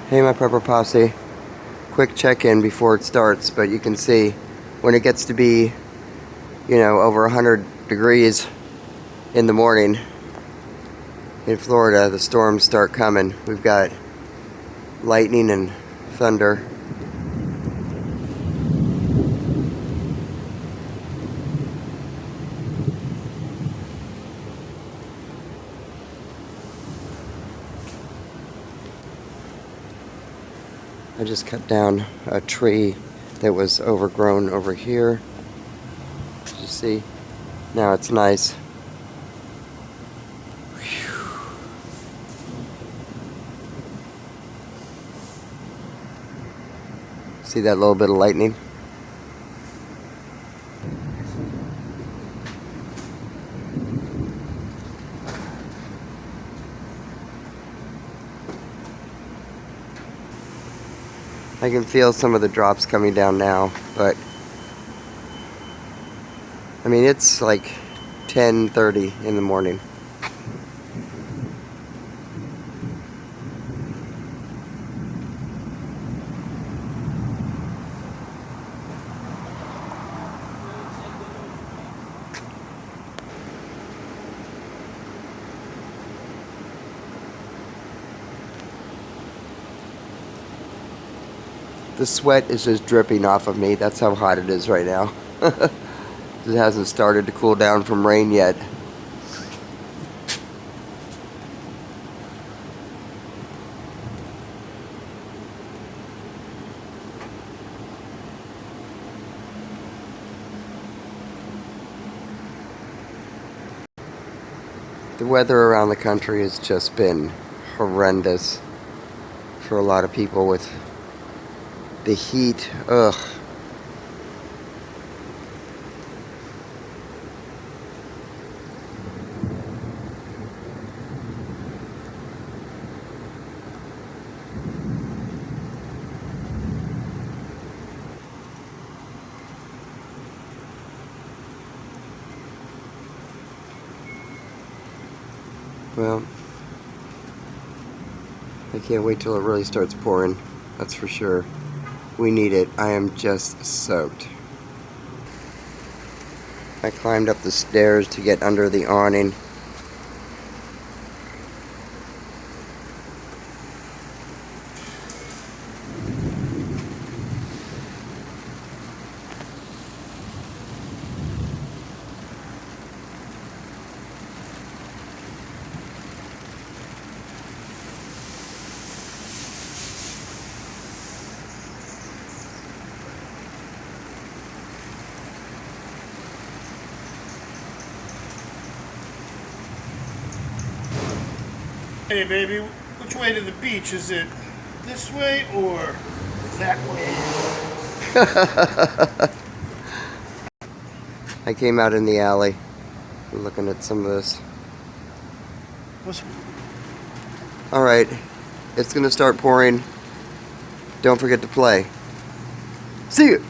Hey, my Prepper Posse. Quick check-in before it starts, but you can see when it gets to be, over 100 degrees in the morning in Florida, the storms start coming. We've got lightning and thunder. I just cut down a tree that was overgrown over here. Did you see? Now it's nice. Whew. See that little bit of lightning? I can feel some of the drops coming down now, but I mean, it's like 10:30 in the morning. The sweat is just dripping off of me. That's how hot it is right now. It hasn't started to cool down from rain yet. The weather around the country has just been horrendous for a lot of people with the heat. Ugh. Well, I can't wait till it really starts pouring. That's for sure. We need it. I am just soaked. I climbed up the stairs to get under the awning. Hey baby, which way to the beach? Is it this way or that way? I came out in the alley looking at some of this. Alright, it's gonna start pouring. Don't forget to play. See you!